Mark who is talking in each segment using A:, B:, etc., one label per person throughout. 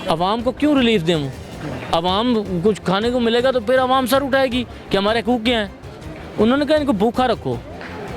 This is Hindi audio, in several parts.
A: आवाम को क्यों रिलीफ दें वो? आवाम कुछ खाने को मिलेगा तो फिर आवाम सर उठाएगी कि हमारे हकूक़ क्या हैं। उन्होंने कहा इनको भूखा रखो,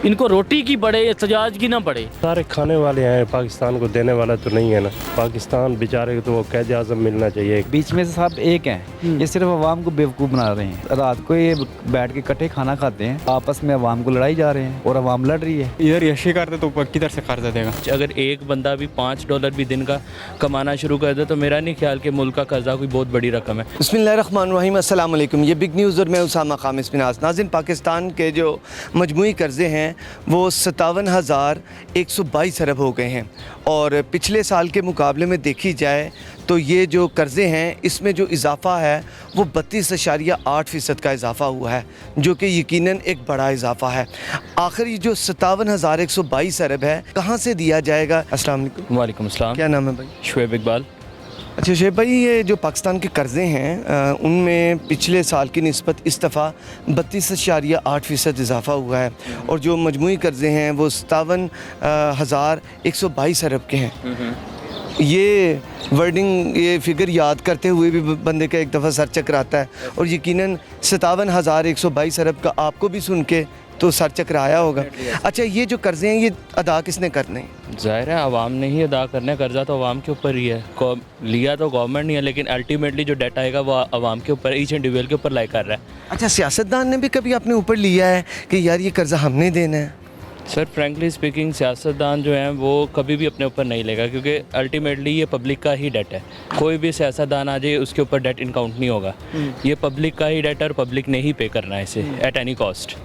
A: इनको रोटी की पड़े, एहतजाज की ना पड़े।
B: सारे खाने वाले हैं, पाकिस्तान को देने वाला तो नहीं है ना। पाकिस्तान बेचारे को तो वो कैद आज़म मिलना चाहिए।
C: बीच में से सब एक हैं, ये सिर्फ अवाम को बेवकूफ़ बना रहे हैं। रात को ये बैठ के इकट्ठे खाना खाते हैं, आपस में अवाम को लड़ाई जा रहे हैं और अवाम लड़ रही है।
D: इधर यशी करते तो ऊपर किधर से कर्जा देगा।
E: अगर एक बंदा भी $5 भी दिन का कमाना शुरू कर दे तो मेरा नहीं ख्याल कि मुल्क का कर्जा कोई बहुत बड़ी रकम है।
F: बिस्मिल्लाहिर्रहमानिर्रहीम, अस्सलाम वालेकुम। ये बिग न्यूज़ और मैं उसामा खामिस बिनास। नाज़रीन, पाकिस्तान के जो मजमूई कर्ज़े हैं वो 57,122 अरब हो गए हैं और पिछले साल के मुकाबले में देखी जाए तो ये जो कर्ज़े हैं इसमें जो इजाफ़ा है वो 32.8% का इजाफ़ा हुआ है, जो कि यकीनन एक बड़ा इजाफ़ा है। आखिर ये जो 57,122 अरब है कहाँ से दिया जाएगा? अस्सलाम वालेकुम।
E: वालेकुम अस्सलाम।
F: क्या नाम है भाई?
E: शुएब इकबाल।
F: अच्छा शेख भाई, ये जो पाकिस्तान के कर्ज़े हैं उनमें पिछले साल की निस्बत इस दफ़ा 32.8% इजाफ़ा हुआ है और जो मजमूई कर्ज़े हैं वो 57,122 अरब के हैं। ये वर्डिंग, ये फ़िगर याद करते हुए भी बंदे का एक दफ़ा सर चकराता है और यकीनन 57,122 अरब का आपको भी सुन के तो सर चकराया होगा। अच्छा, ये जो कर्ज़े हैं ये अदा किसने करने हैं?
E: ज़ाहिर है आवाम ने ही अदा करना है, कर्जा तो आवाम के ऊपर ही है। लिया तो गवर्नमेंट नहीं है, लेकिन अल्टीमेटली जो डेट आएगा वो आवाम के ऊपर, ईच इंडिविजुअल के ऊपर लाई कर रहा है।
F: अच्छा, सियासतदान ने भी कभी अपने ऊपर लिया है कि यार ये कर्ज़ा हमने देना है?
E: सर फ्रेंकली स्पीकिंग सियासतदान जो हैं वो कभी भी अपने ऊपर नहीं लेगा, क्योंकि अल्टीमेटली ये पब्लिक का ही डेट है। कोई भी सियासतदान आ जाए उसके ऊपर डेट इनकाउंट नहीं होगा। ये पब्लिक का ही डेट है और पब्लिक ने ही पे करना है इसे एट एनी कॉस्ट।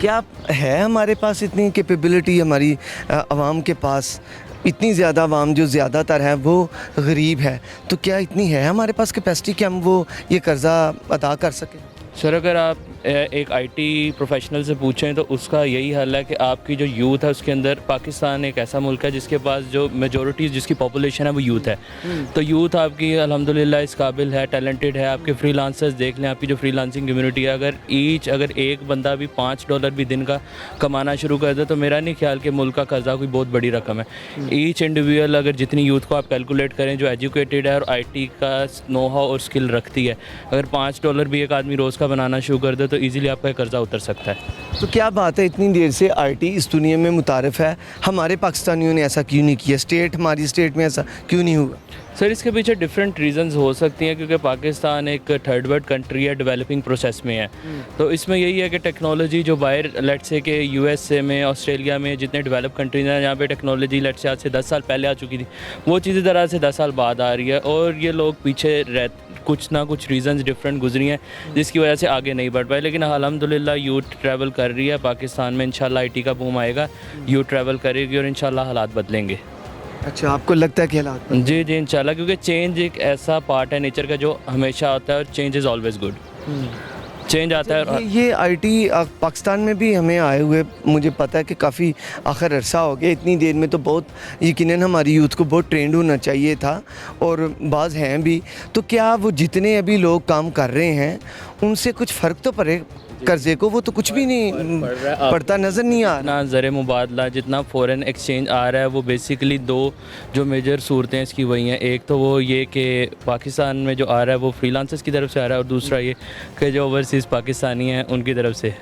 F: क्या है हमारे पास इतनी कैपेबिलिटी, हमारी आवाम के पास इतनी ज़्यादा आवाम जो ज़्यादातर है वो गरीब है, तो क्या इतनी है हमारे पास कैपेसिटी कि हम वो ये कर्ज़ा अदा कर सकें?
E: सर अगर आप एक आईटी प्रोफेशनल से पूछें तो उसका यही हल है कि आपकी जो यूथ है उसके अंदर, पाकिस्तान एक ऐसा मुल्क है जिसके पास जो मेजॉरिटी जिसकी पॉपुलेशन है वो यूथ है। तो यूथ आपकी अल्हम्दुलिल्लाह इस काबिल है, टैलेंटेड है। आपके फ्रीलांसर्स देख लें, आपकी जो फ्रीलांसिंग कम्युनिटी है, अगर एक बंदा भी $5 भी दिन का कमाना शुरू कर दे तो मेरा नहीं ख्याल कि मुल्क का कर्जा कोई बहुत बड़ी रकम है। ईच इंडिविजुअल अगर जितनी यूथ को आप कैलकुलेट करें जो एजुकेटेड है और आई का नो हाउ और स्किल रखती है, अगर $5 भी एक आदमी रोज़ का बनाना शुरू कर दे तो इजीली आपका कर्जा उतर सकता है।
F: तो क्या बात है, इतनी देर से आईटी इस दुनिया में मुतारिफ है, हमारे पाकिस्तानियों ने ऐसा क्यों नहीं किया? हमारी स्टेट में ऐसा क्यों नहीं हुआ?
E: सर इसके पीछे डिफरेंट रीजंस हो सकती हैं, क्योंकि पाकिस्तान एक थर्ड वर्ल्ड कंट्री है, डेवलपिंग प्रोसेस में है। तो इसमें यही है कि टेक्नोलॉजी जो बाहर लेट्स से कि यूएसए में, ऑस्ट्रेलिया में जितने डेवलप कंट्रीज हैं जहाँ पे टेक्नोलॉजी लेट्स से आज से 10 साल पहले आ चुकी थी, वो चीज़ें ज़रा से 10 साल बाद आ रही है और ये लोग पीछे कुछ ना कुछ रीजंस डिफरेंट गुजरी हैं जिसकी वजह से आगे नहीं बढ़ पाए। लेकिन अल्हम्दुलिल्लाह यूथ ट्रैवल कर रही है पाकिस्तान में, इंशाल्लाह आईटी का बूम आएगा, यूथ ट्रैवल करेगी और इंशाल्लाह हालात बदलेंगे।
F: अच्छा, आपको लगता है कि हालात?
E: जी इंशाल्लाह, क्योंकि चेंज एक ऐसा पार्ट है नेचर का जो हमेशा आता है और change is always good. Change आता है।
F: ये आईटी पाकिस्तान में भी हमें आए हुए मुझे पता है कि काफ़ी आखिर अरसा हो गया। इतनी देर में तो बहुत यकीनन हमारी यूथ को बहुत ट्रेंड होना चाहिए था और बाज़ हैं भी। तो क्या वो जितने अभी लोग काम कर रहे हैं उनसे कुछ फ़र्क तो पड़े कर्ज़े को? वो तो कुछ भी नहीं पड़ता नज़र नहीं आ रहा।
E: ज़र मुबादला जितना फ़ॉरेन एक्सचेंज आ रहा है वो बेसिकली दो जो मेजर सूरतें इसकी वही हैं। एक तो वो ये कि पाकिस्तान में जो आ रहा है वो फ्रीलांसर्स की तरफ से आ रहा है और दूसरा ये कि जो ओवरसीज़ पाकिस्तानी हैं उनकी तरफ से।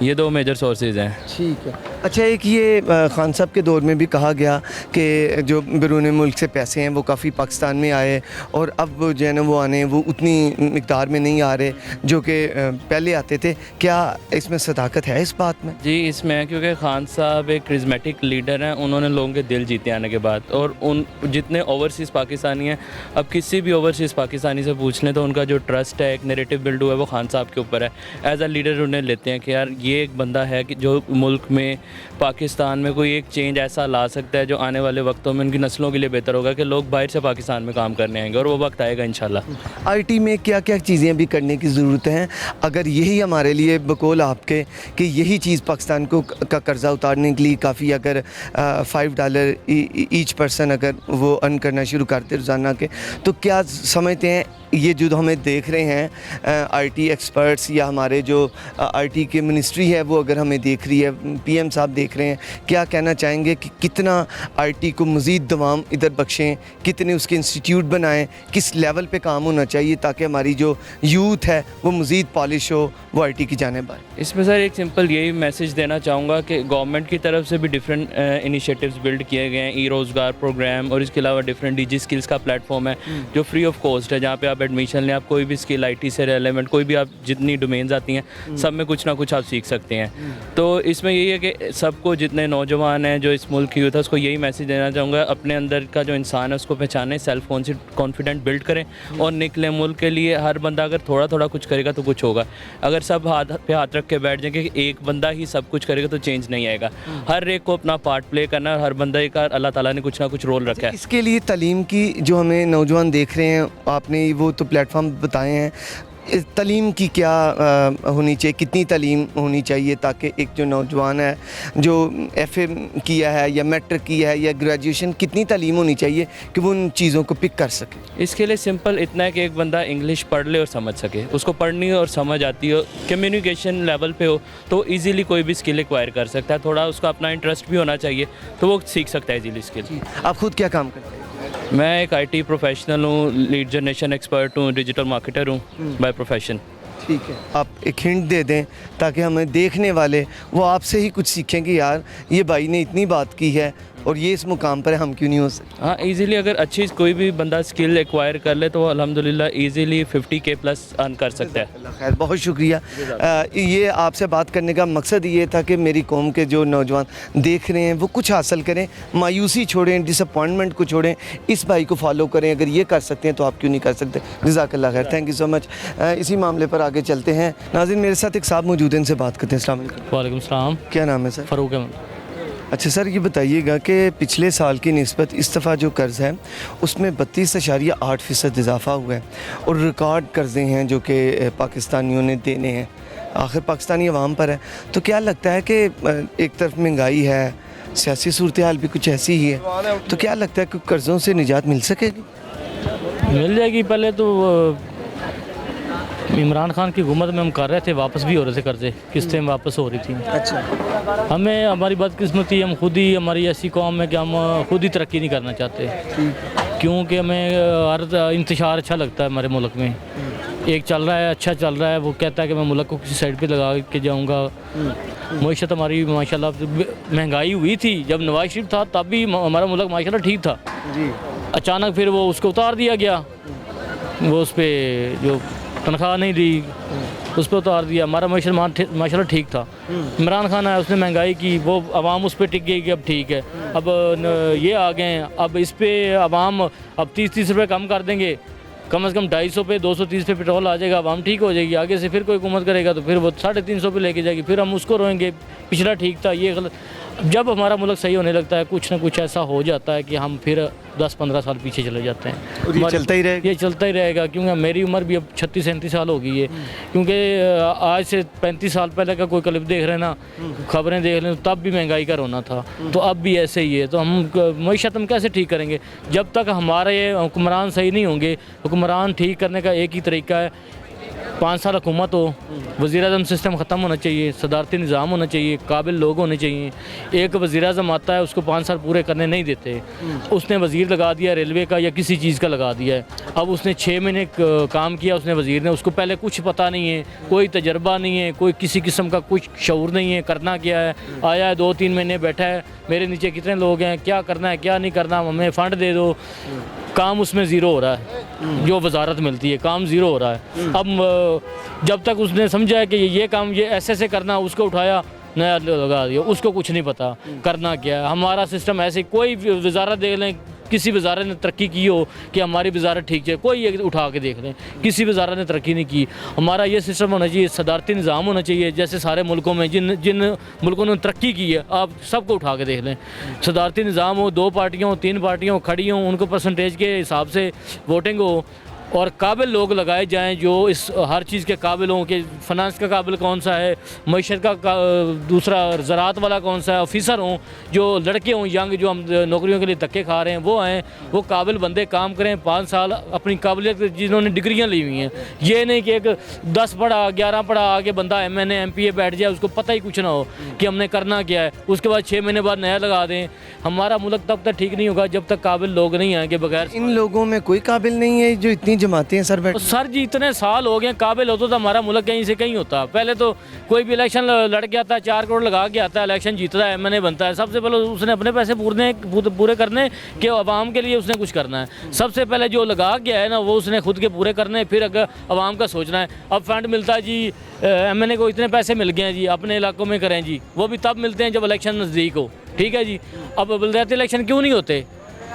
E: ये दो मेजर सोर्सेज हैं।
F: ठीक है। अच्छा, एक ये खान साहब के दौर में भी कहा गया कि जो बैरून मुल्क से पैसे हैं वो काफ़ी पाकिस्तान में आए और अब जो है ना वो आने वो उतनी मिकदार में नहीं आ रहे जो कि पहले आते थे। क्या इसमें सदाकत है इस बात में?
E: जी इसमें है, क्योंकि खान साहब एक क्रिज़मेटिक लीडर हैं, उन्होंने लोगों के दिल जीते आने के बाद। और उन जितने ओवरसीज़ पाकिस्तानी हैं, अब किसी भी ओवरसीज़ पाकिस्तानी से पूछ लें तो उनका जो ट्रस्ट है, एक नैरेटिव बिल्ड हुआ है, वो खान साहब के ऊपर है। एज अ लीडर उन्हें लेते हैं कि यार ये एक बंदा है कि जो मुल्क में, पाकिस्तान में कोई एक चेंज ऐसा ला सकता है जो आने वाले वक्तों में उनकी नस्लों के लिए बेहतर होगा कि लोग बाहर से पाकिस्तान में काम करने आएंगे और वो वक्त आएगा इंशाल्लाह।
F: आईटी में क्या क्या चीज़ें अभी करने की ज़रूरत है? अगर यही हमारे लिए बकौल आपके कि यही चीज़ पाकिस्तान को का कर्ज़ा उतारने के लिए काफ़ी, अगर $5 ईच पर्सन अगर वो अर्न करना शुरू करते रोज़ाना के, तो क्या समझते हैं ये जो हमें देख रहे हैं आईटी एक्सपर्ट्स या हमारे जो आईटी के मिनिस्टर मिनिस्ट्री है वो अगर हमें देख रही है, पीएम साहब देख रहे हैं, क्या कहना चाहेंगे कि कितना आईटी को मज़ीद दवाम इधर बख्शें, कितने उसके इंस्टीट्यूट बनाएं, किस लेवल पे काम होना चाहिए ताकि हमारी जो यूथ है वो मज़ीद पॉलिश हो, वो आईटी की जानिब आए?
E: इसमें सर एक सिंपल यही मैसेज देना चाहूँगा कि गवर्नमेंट की तरफ से भी डिफरेंट इनिशिएटिव्स बिल्ड किए गए हैं, ई रोज़गार प्रोग्राम और इसके अलावा डिफरेंट डीजी स्किल्स का प्लेटफॉर्म है जो फ्री ऑफ कॉस्ट है, जहाँ पे आप एडमिशन लें, आप कोई भी स्किल आईटी से रेलेवेंट कोई भी आप जितनी डोमेन्स आती हैं सब में कुछ ना कुछ आप सीख सकते हैं। तो इसमें यही है कि सबको, जितने नौजवान हैं जो इस मुल्क की यूथ है, उसको यही मैसेज देना चाहूँगा, अपने अंदर का जो इंसान है उसको पहचानें, सेल्फ कॉन्फिडेंट बिल्ड करें और निकलें। मुल्क के लिए हर बंदा अगर थोड़ा थोड़ा कुछ करेगा तो कुछ होगा। अगर सब हाथ पे हाथ रख के बैठ जाएंगे कि एक बंदा ही सब कुछ करेगा तो चेंज नहीं आएगा। हर एक को अपना पार्ट प्ले करना है, हर बंदा का अल्लाह ताला ने कुछ ना कुछ रोल रखा है।
F: इसके लिए तालीम की जो हमें नौजवान देख रहे हैं, आपने वो तो प्लेटफॉर्म बताए हैं, इस तालीम की क्या होनी चाहिए, कितनी तालीम होनी चाहिए ताकि एक जो नौजवान है जो एफए किया है या मैट्रिक किया है या ग्रेजुएशन, कितनी तालीम होनी चाहिए कि वो उन चीज़ों को पिक कर सके?
E: इसके लिए सिंपल इतना है कि एक बंदा इंग्लिश पढ़ ले और समझ सके, उसको पढ़नी और समझ आती हो, कम्युनिकेशन लेवल पे हो तो इजीली कोई भी स्किल एक्वायर कर सकता है। थोड़ा उसका अपना इंटरेस्ट भी होना चाहिए तो वो सीख सकता है इजीली स्किल।
F: आप खुद क्या काम करते हैं?
E: मैं एक आईटी प्रोफेशनल हूँ, लीड जनरेशन एक्सपर्ट हूँ, डिजिटल मार्केटर हूँ बाय प्रोफेशन।
F: ठीक है, आप एक हिंट दे दें ताकि हमें देखने वाले वो आपसे ही कुछ सीखें कि यार ये भाई ने इतनी बात की है और ये इस मुकाम पर है, हम क्यों नहीं हो सकते?
E: हाँ, इजीली अगर अच्छी कोई भी बंदा स्किल एक्वायर कर ले तो अल्हम्दुलिल्लाह इजीली 50K प्लस अर्न कर सकता है।
F: अल्लाह खैर, बहुत शुक्रिया। ये आपसे बात करने का मकसद ये था कि मेरी कौम के जो नौजवान देख रहे हैं वो कुछ हासिल करें, मायूसी छोड़ें, डिसअपॉइंटमेंट को छोड़ें, इस भाई को फॉलो करें। अगर ये कर सकते हैं तो आप क्यों नहीं कर सकते? जज़ाकल्लाह खैर, थैंक यू सो मच। इसी मामले पर आगे चलते हैं। नाज़रीन, मेरे साथ एक साहब मौजूद हैं, इनसे बात करते हैं। अस्सलाम वालेकुम।
A: वालेकुम सलाम।
F: क्या नाम है सर?
A: फ़ारूक अहमद।
F: अच्छा सर, ये बताइएगा कि पिछले साल की निस्बत इस दफ़ा जो कर्ज़ है उसमें 32.8% इजाफा हुआ है और रिकॉर्ड कर्ज़े हैं जो कि पाकिस्तानियों ने देने हैं। आखिर पाकिस्तानी अवाम पर है, तो क्या लगता है कि एक तरफ महंगाई है, सियासी सूरत हाल भी कुछ ऐसी ही है, तो क्या लगता है कि कर्ज़ों से निजात मिल सकेगी?
A: मिल जाएगी। पहले तो इमरान खान की हुकूमत में हम कर रहे थे, वापस भी हो रहे थे कर्जे, किस्तें वापस हो रही थी।
F: अच्छा,
A: हमें हमारी बदकिस्मती, हम खुद ही, हमारी ऐसी कौम है कि हम खुद ही तरक्की नहीं करना चाहते, क्योंकि हमें हर इंतशार अच्छा लगता है हमारे मुल्क में। एक चल रहा है, अच्छा चल रहा है, वो कहता है कि मैं मुल्क को किसी साइड पे लगा के जाऊंगा। मईशत हमारी माशाल्लाह, महंगाई हुई थी जब नवाज शरीफ था तब भी हमारा मुल्क माशाल्लाह ठीक था
F: जी।
A: अचानक फिर वो उसको उतार दिया गया, वो उस पर जो तनख्वाह नहीं दी उस पर उतार दिया। हमारा माशाल्लाह ठीक था। इमरान खान आया, उसने महंगाई की, वो आवाम उस पर टिक गई कि अब ठीक है। अब ये आ गए हैं, अब इस पर आवाम अब 30 रुपये कम कर देंगे, कम से कम 250 पे 230 पे पेट्रोल आ जाएगा, आवाम ठीक हो जाएगी। आगे से फिर कोई हुकूमत करेगा तो फिर वो 350 पे लेके जाएगी, फिर हम उसको रोएंगे पिछला ठीक था, ये गलत। जब हमारा मुल्क सही होने लगता है कुछ ना कुछ ऐसा हो जाता है कि हम फिर 10-15 साल पीछे चले जाते हैं।
F: और ये चलता ही रहेगा?
A: ये चलता ही रहेगा, क्योंकि मेरी उम्र भी अब 36-37 साल हो गई है। क्योंकि आज से 35 साल पहले का कोई क्लिप देख रहे हैं ना, खबरें देख रहे हैं, तब भी महंगाई का रोना था, तो अब भी ऐसे ही है। तो हम मईशत हम कैसे ठीक करेंगे जब तक हमारे हुक्मरान सही नहीं होंगे? हुक्मरान ठीक करने का एक ही तरीका है, 5 साल हुकूमत हो, वज़ीर-ए-आज़म सिस्टम ख़त्म होना चाहिए, सदारती निज़ाम होना चाहिए, काबिल लोग होने चाहिए। एक वज़ीर-ए-आज़म आता है, उसको 5 साल पूरे करने नहीं देते, उसने वज़ीर लगा दिया रेलवे का या किसी चीज़ का लगा दिया है। अब उसने 6 महीने काम किया, उसने वज़ीर ने, उसको पहले कुछ पता नहीं है, कोई तजर्बा नहीं है, कोई किसी किस्म का कुछ शऊर नहीं है, करना क्या है। आया है 2-3 महीने बैठा है, मेरे नीचे कितने लोग हैं, क्या करना है क्या नहीं करना, हमें फ़ंड दे दो, काम उसमें ज़ीरो हो रहा है। जो वजारत मिलती है काम ज़ीरो हो रहा है। अब जब तक उसने समझा है कि ये काम ये ऐसे करना, उसको उठाया नया लगा दिया, उसको कुछ नहीं पता करना क्या है। हमारा सिस्टम ऐसे, कोई वजारत देख लें, किसी वजारत ने तरक्की की हो कि हमारी वजारत ठीक है, कोई एक उठा के देख लें, किसी वजारत ने तरक्की नहीं की। हमारा ये सिस्टम होना चाहिए, सदारती निज़ाम होना चाहिए, जैसे सारे मुल्कों में जिन मुल्कों ने तरक्की की है, आप सबको उठा के देख लें। सदारती निज़ाम हो, 2 पार्टियाँ हो, 3 पार्टियाँ हो खड़ी हों, उनको परसेंटेज के हिसाब से वोटिंग हो, और काबिल लोग लगाए जाएं जो इस हर चीज़ के काबिल हों कि फाइनेंस का काबिल कौन सा है, मईशत का दूसरा ज़राअत वाला कौन सा है, ऑफिसर हों, जो लड़के हों यंग जो हम नौकरियों के लिए धक्के खा रहे हैं वो आएँ, वो काबिल बंदे काम करें 5 साल अपनी काबिलियत जिन्होंने डिग्रियाँ ली हुई हैं। ये नहीं कि एक 10 पढ़ा 11 पढ़ा आगे बंदा MNA MPA बैठ जाए, उसको पता ही कुछ ना हो कि हमने करना क्या है, उसके बाद 6 महीने बाद नया लगा दें। हमारा मुल्क तब तक ठीक नहीं होगा जब तक काबिल लोग नहीं आएंगे। बगैर
F: इन लोगों में कोई काबिल नहीं है जो इतनी जमाते हैं सर बैठ।
A: सर जी इतने साल हो गए, काबिल होता तो हमारा मुल्क कहीं से कहीं होता। पहले तो कोई भी इलेक्शन लड़ के आता है, 4 करोड़ लगा के आता है, इलेक्शन जीतता है, MNA बनता है, सबसे पहले उसने अपने पैसे पूरे करने कि आवाम के लिए उसने कुछ करना है। सबसे पहले जो लगा के है ना वो उसने खुद के पूरे करने, फिर अगर आवाम का सोचना है। अब फंड मिलता है जी, MNA को इतने पैसे मिल गए हैं जी, अपने इलाकों में करें जी, वो भी तब मिलते हैं जब इलेक्शन नज़दीक हो, ठीक है जी। अब बलदियाती इलेक्शन क्यों नहीं होते?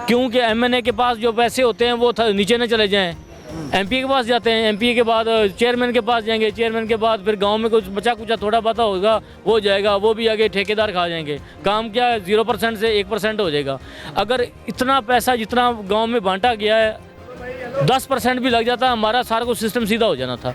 A: क्योंकि MNA के पास जो पैसे होते हैं वो नीचे न चले जाएं, MP के पास जाते हैं, MP के बाद चेयरमैन के पास जाएंगे, चेयरमैन के बाद फिर गांव में कुछ बचा कुचा थोड़ा पता होगा वो जाएगा, वो भी आगे ठेकेदार खा जाएंगे। काम क्या 0% से 1% हो जाएगा। अगर इतना पैसा जितना गांव में बांटा गया है 10% भी लग जाता, हमारा सारा कुछ सिस्टम सीधा हो जाना था।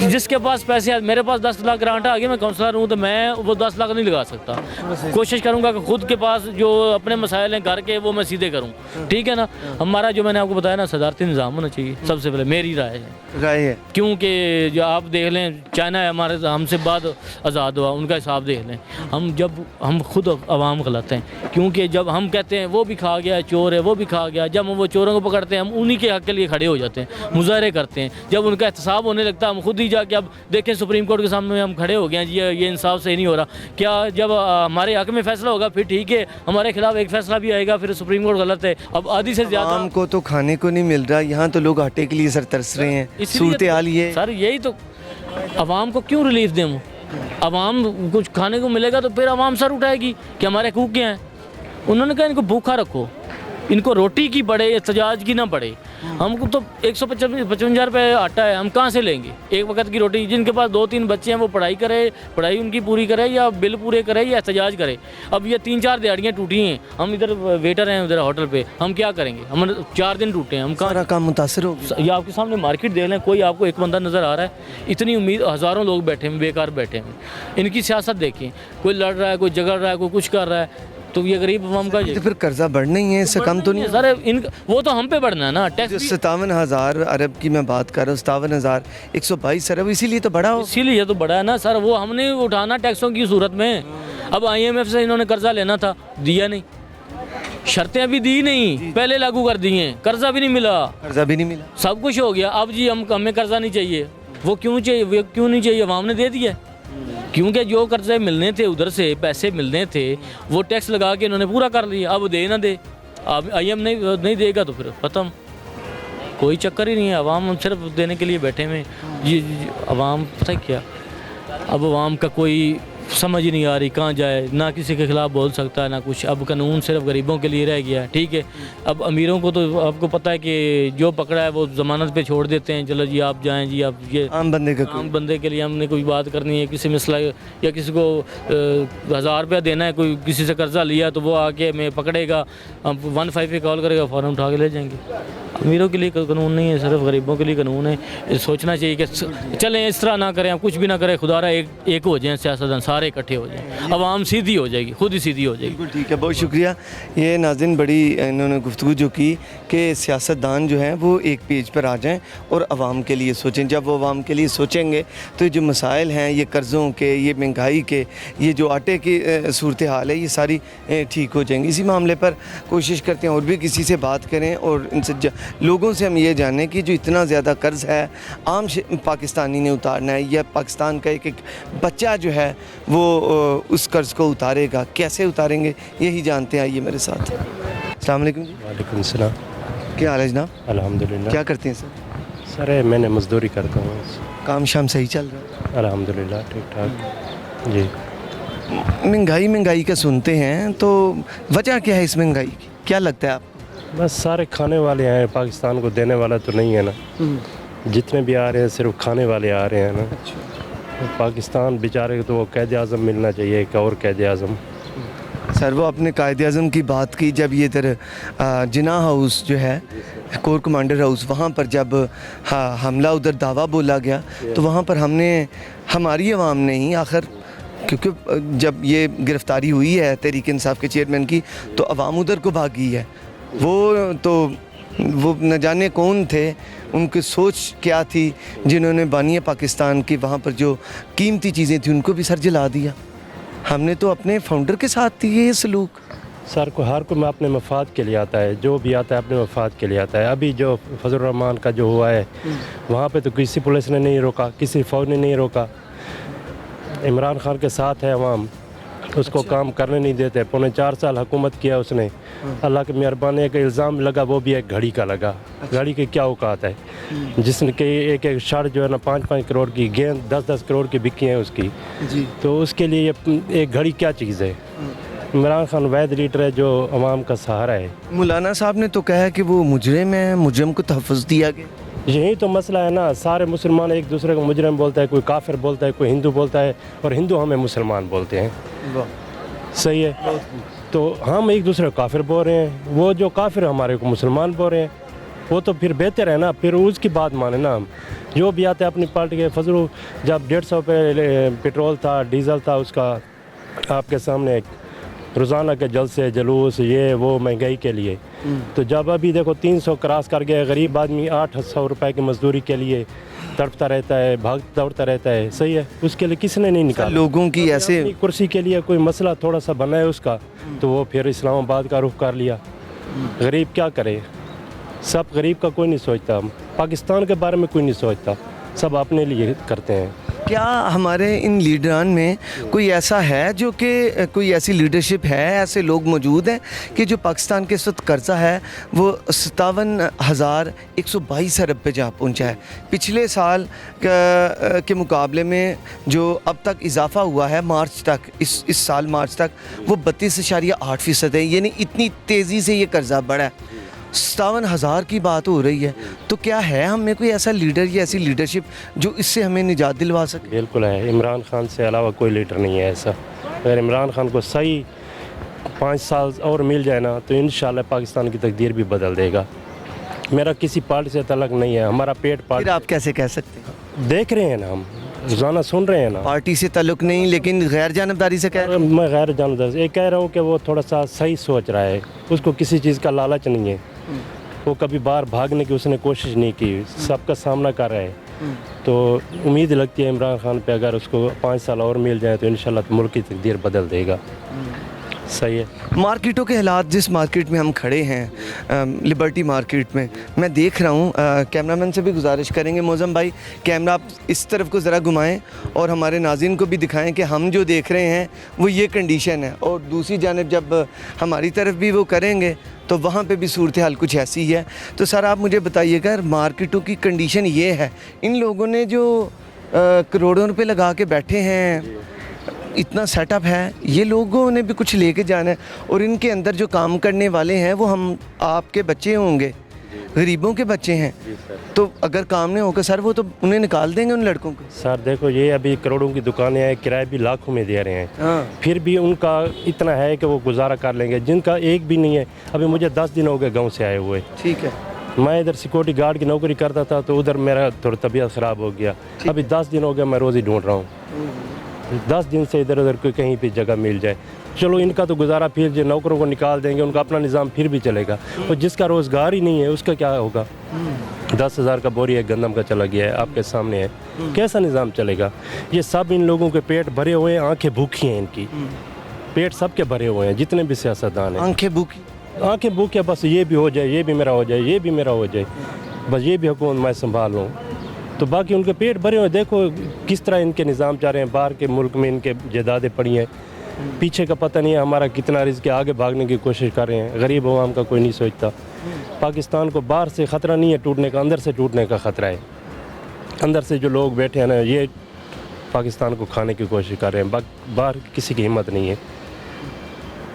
A: जिसके पास पैसे, मेरे पास 10 लाख ग्रांट आ गई, मैं काउंसलर हूँ तो मैं वो 10 लाख नहीं लगा सकता। कोशिश करूँगा कि खुद के पास जो अपने मसाइल हैं घर के वो मैं सीधे करूँ, ठीक है ना। हमारा जो मैंने आपको बताया ना सदारती निज़ाम होना चाहिए सबसे पहले, मेरी राय है। क्योंकि जो आप देख लें चाइना है हमारे हमसे बाद आज़ाद हुआ, उनका हिसाब देख लें। हम खुद आवाम खिलाते हैं, क्योंकि जब हम कहते हैं वो भी खा गया, चोर है वो भी खा गया, जब हम वो चोरों को पकड़ते हैं हम उन्हीं के हक़ के लिए खड़े हो जाते हैं, मुजाहरे करते हैं। जब उनका एहतसाब होने लगता है हम खुद ही जाके, अब देखें सुप्रीम कोर्ट के सामने हम खड़े हो गए हैं जी, ये इंसाफ सही नहीं हो रहा। क्या जब हमारे हक़ में फ़ैसला होगा फिर ठीक है, हमारे खिलाफ एक फ़ैसला भी आएगा फिर सुप्रीम कोर्ट गलत है। अब आधी से ज़्यादा
F: हमको तो खाने को नहीं मिल रहा, यहाँ तो लोग आटे के लिए सर तरस रहे हैं। सूरत हाल ये
A: सर, यही तो आवाम को क्यों रिलीफ दें? आवाम कुछ खाने को मिलेगा तो फिर आवाम सर उठाएगी कि हमारे हकूक़ क्या हैं। उन्होंने कहा इनको भूखा रखो, इनको रोटी की पड़े, एहतजाज की ना पड़े। हमको तो 155 रुपये आटा है, हम कहाँ से लेंगे एक वक्त की रोटी? जिनके पास 2-3 बच्चे हैं वो पढ़ाई उनकी पूरी करे या बिल पूरे करे या एहतजाज करे। अब ये 3-4 दिहाड़ियाँ टूटी हैं, हम इधर वेटर हैं उधर होटल पे, हम क्या करेंगे? हम 4 दिन टूटे हैं, हम कहाँ
F: काम मुतासर हो गया।
A: ये आपके सामने मार्केट देख लें, कोई आपको एक बंदा नज़र आ रहा है? इतनी उम्मीद, हज़ारों लोग बैठे हैं बेकार बैठे हैं। इनकी सियासत देखें, कोई लड़ रहा है, कोई झगड़ रहा है, कोई कुछ कर रहा है, तो ये गरीब अवाम का
F: तो फिर कर्जा बढ़ना ही है, इससे कम तो नहीं है
A: सर। वो तो हम पे बढ़ना है ना टैक्स।
F: 57,000 अरब की मैं बात कर रहा हूँ, 57,122 अरब, इसीलिए तो बढ़ा हो,
A: इसीलिए तो बढ़ा है ना सर। वो हमने उठाना टैक्सों की सूरत में। अब IMF से इन्होंने कर्जा लेना था, दिया नहीं, शर्तें अभी दी नहीं, पहले लागू कर दी हैं, कर्जा भी नहीं मिला, सब कुछ हो गया। अब जी हमें कर्जा नहीं चाहिए, वो क्यों नहीं चाहिए? अवाम ने दे दिया, क्योंकि जो कर्जे मिलने थे उधर से पैसे मिलने थे वो टैक्स लगा के इन्होंने पूरा कर लिया। अब दे ना दे, अब IMF नहीं देगा तो फिर ख़त्म, कोई चक्कर ही नहीं है। अवाम सिर्फ देने के लिए बैठे हुए ये अवाम पता है क्या, अब अवाम का कोई समझ ही नहीं आ रही कहाँ जाए, ना किसी के खिलाफ बोल सकता है ना कुछ। अब कानून सिर्फ गरीबों के लिए रह गया है, ठीक है। अब अमीरों को तो आपको पता है कि जो पकड़ा है वो ज़मानत पे छोड़ देते हैं, चलो जी आप जाएं जी, आप ये आम बंदे के लिए हमने कोई बात करनी है, किसी मसला या किसी को 1000 रुपया देना है, कोई किसी से कर्जा लिया तो वो आके मैं पकड़ेगा, 15 पे कॉल करेगा, फ़ौरन उठा के ले जाएंगे। अमीरों के लिए कानून नहीं है, सिर्फ गरीबों के लिए कानून है। सोचना चाहिए कि चलें इस तरह ना करें, हम कुछ भी ना करें, खुदारा एक हो जाएँ, सियासतदान सारे इकट्ठे हो जाएं, अवाम सीधी हो जाएगी, खुद ही सीधी हो जाएगी।
F: ठीक है, बहुत शुक्रिया। ये नाज़रीन बड़ी इन्होंने गुफ्तगू जो की कि सियासतदान जो हैं वो एक पेज पर आ जाएं और आवाम के लिए सोचें। जब वो आवाम के लिए सोचेंगे तो जो मसाइल हैं, ये कर्ज़ों के, ये महंगाई के, ये जो आटे की सूरत हाल है, ये सारी ठीक हो जाएंगी। इसी मामले पर कोशिश करते हैं और भी किसी से बात करें और इनसे लोगों से हम ये जानें कि जो इतना ज़्यादा कर्ज़ है आम पाकिस्तानी ने उतारना है या पाकिस्तान का एक बच्चा जो है वो उस कर्ज़ को उतारेगा, कैसे उतारेंगे यही जानते हैं। आइए मेरे साथ। अस्सलाम वालेकुम जी।
B: वालेकुम सलाम।
F: क्या हाल है जनाब?
B: अल्हम्दुलिल्लाह।
F: क्या करते हैं
B: सर? मैंने मजदूरी करता हूँ।
F: काम शाम सही चल रहा है?
B: अल्हम्दुलिल्लाह ठीक ठाक जी।
F: महंगाई का सुनते हैं तो वजह क्या है इस महंगाई की, क्या लगता है आप?
B: बस सारे खाने वाले हैं, पाकिस्तान को देने वाला तो नहीं है ना। जितने भी आ रहे हैं सिर्फ खाने वाले आ रहे हैं ना। तो पाकिस्तान बेचारे को तो वो क़ायद आज़म मिलना चाहिए, एक और क़ायद आज़म।
F: सर वो अपने क़ायद आज़म की बात की जब ये इधर जिना हाउस जो है कोर कमांडर हाउस, वहाँ पर जब हमला उधर दावा बोला गया तो वहाँ पर हमने, हमारी आवाम ने ही आखिर, क्योंकि जब ये गिरफ़्तारी हुई है तहरीक इंसाफ के चेयरमैन की तो आवाम उधर को भागी है। वो न जाने कौन थे, उनकी सोच क्या थी जिन्होंने बानी पाकिस्तान की वहाँ पर जो कीमती चीज़ें थी उनको भी सर जला दिया। हमने तो अपने फाउंडर के साथ थी ये सलूक।
B: सर को हर कोई अपने मफाद के लिए आता है, जो भी आता है अपने मफाद के लिए आता है। अभी जो फजल रहमान का जो हुआ है वहाँ पे तो किसी पुलिस ने नहीं रोका, किसी फ़ौज ने नहीं रोका। इमरान खान के साथ है अवाम, उसको काम करने नहीं देते। पौने 4 साल हुकूमत किया उसने। अल्लाह की मेहरबानी का इल्ज़ाम लगा, वो भी एक घड़ी का लगा। घड़ी की क्या औकात है, जिसने कि एक शर्ट जो है ना 5-5 करोड़ की, गेंद 10-10 करोड़ की बिकी है उसकी जी। तो उसके लिए एक घड़ी क्या चीज़ है। इमरान खान वैद लीडर है जो अवाम का सहारा है।
F: मौलाना साहब ने तो कहा कि वो मुजरिम है, मुजरिम को तहफ़्फ़ुज़ दिया गया।
B: यही तो मसला है ना, सारे मुसलमान एक दूसरे को मुजरिम बोलता है, कोई काफिर बोलता है, कोई हिंदू बोलता है, और हिंदू हमें मुसलमान बोलते हैं। सही है, तो हम एक दूसरे को काफिर बोल रहे हैं, वो जो काफिर हमारे को मुसलमान बोल रहे हैं। वो तो फिर बेहतर है ना, फिर उसकी बात माने ना हम। जो भी आते हैं अपनी पार्टी के, फजलू जब 150 पे पेट्रोल था, डीज़ल था, उसका आपके सामने रोज़ाना के जलसे जुलूस ये वो महंगाई के लिए। तो जब अभी देखो 300 क्रॉस कर गया, गरीब आदमी 800 रुपए की मजदूरी के लिए तड़पता रहता है, भाग दौड़ता रहता है। सही है, उसके लिए किसने नहीं निकाला।
F: लोगों की ऐसे
B: कुर्सी के लिए कोई मसला थोड़ा सा बना है उसका, तो वो फिर इस्लामाबाद का रुख कर लिया। गरीब क्या करे, सब गरीब का कोई नहीं सोचता, पाकिस्तान के बारे में कोई नहीं सोचता, सब अपने लिए करते हैं।
F: क्या हमारे इन लीडरान में कोई ऐसा है जो कि कोई ऐसी लीडरशिप है, ऐसे लोग मौजूद हैं कि जो पाकिस्तान के इस वक्त कर्ज़ा है वो 57,122 अरब पे जा पहुंचा है। पिछले साल के मुकाबले में जो अब तक इजाफा हुआ है मार्च तक, इस साल मार्च तक, वो 32.8% है। यानी इतनी तेज़ी से ये कर्ज़ा बढ़ा है। 57,000 की बात हो रही है। तो क्या है हम में कोई ऐसा लीडर या ऐसी लीडरशिप जो इससे हमें निजात दिलवा सके?
B: बिल्कुल है, इमरान खान से अलावा कोई लीडर नहीं है ऐसा। अगर इमरान खान को सही 5 साल और मिल जाए ना तो इंशाल्लाह पाकिस्तान की तकदीर भी बदल देगा। मेरा किसी पार्टी से तलक नहीं है, हमारा पेट पार्टी।
F: फिर आप कैसे कह सकते हैं?
B: देख रहे हैं ना, हम रोज़ाना सुन रहे हैं ना।
F: पार्टी से ताल्लुक़ नहीं, लेकिन गैर जानबदारी से कह रहे हैं।
B: मैं गैर जानबदारी ये कह रहा हूँ कि वो थोड़ा सा सही सोच रहा है, उसको किसी चीज़ का लालच नहीं है। वो कभी बाहर भागने की उसने कोशिश नहीं की, सबका सामना कर रहा है। तो उम्मीद लगती है इमरान खान पे अगर उसको 5 साल और मिल जाए तो इंशाल्लाह मुल्क की तकदीर बदल देगा। सही है।
F: मार्केटों के हालात, जिस मार्केट में हम खड़े हैं, लिबर्टी मार्केट में, मैं देख रहा हूँ, कैमरामैन से भी गुजारिश करेंगे, मौज़म भाई कैमरा आप इस तरफ को ज़रा घुमाएं और हमारे नाज़रीन को भी दिखाएं कि हम जो देख रहे हैं वो ये कंडीशन है। और दूसरी जानिब जब हमारी तरफ भी वो करेंगे तो वहाँ पे भी सूरत हाल कुछ ऐसी ही है। तो सर आप मुझे बताइएगा, मार्केटों की कंडीशन ये है, इन लोगों ने जो करोड़ों रुपए लगा के बैठे हैं, इतना सेटअप है, ये लोगों ने भी कुछ लेके जाना है, और इनके अंदर जो काम करने वाले हैं वो हम आपके बच्चे होंगे, गरीबों के बच्चे हैं। तो अगर काम नहीं होगा सर, वो तो उन्हें निकाल देंगे उन लड़कों को।
B: सर देखो, ये अभी करोड़ों की दुकानें हैं, किराए भी लाखों में दे रहे हैं। फिर भी उनका इतना है कि वो गुजारा कर लेंगे, जिनका एक भी नहीं है। अभी मुझे 10 दिन हो गए गाँव से आए हुए।
F: ठीक है।
B: मैं इधर सिक्योरिटी गार्ड की नौकरी करता था, तो उधर मेरा थोड़ा तबीयत ख़राब हो गया। अभी 10 दिन हो गया मैं रोज़ी ढूंढ रहा हूँ। 10 दिन से इधर उधर कोई कहीं पे जगह मिल जाए। चलो इनका तो गुजारा, फिर जो नौकरों को निकाल देंगे उनका अपना निज़ाम फिर भी चलेगा, और जिसका रोज़गार ही नहीं है उसका क्या होगा। 10,000 का बोरी एक गंदम का चला गया है, आपके सामने है, कैसा निज़ाम चलेगा। ये सब इन लोगों के पेट भरे हुए हैं, आंखें भूखी हैं, इनकी पेट सबके भरे हुए हैं, जितने भी सियासतदान हैं।
F: आंखें भूखी,
B: आंखें भूखी, बस ये भी हो जाए, ये भी मेरा हो जाए, ये भी मेरा हो जाए, बस ये भी हुकूमत मैं संभाल लूँ। तो बाकी उनके पेट भरे हुए, देखो किस तरह इनके निज़ाम चाह रहे हैं। बाहर के मुल्क में इनके जायदादें पड़ी हैं, पीछे का पता नहीं है हमारा कितना रिस्क, आगे भागने की कोशिश कर रहे हैं। गरीब अवाम का कोई नहीं सोचता। पाकिस्तान को बाहर से ख़तरा नहीं है टूटने का, अंदर से टूटने का ख़तरा है। अंदर से जो लोग बैठे हैं ना, ये पाकिस्तान को खाने की कोशिश कर रहे हैं, बाहर किसी की हिम्मत नहीं है।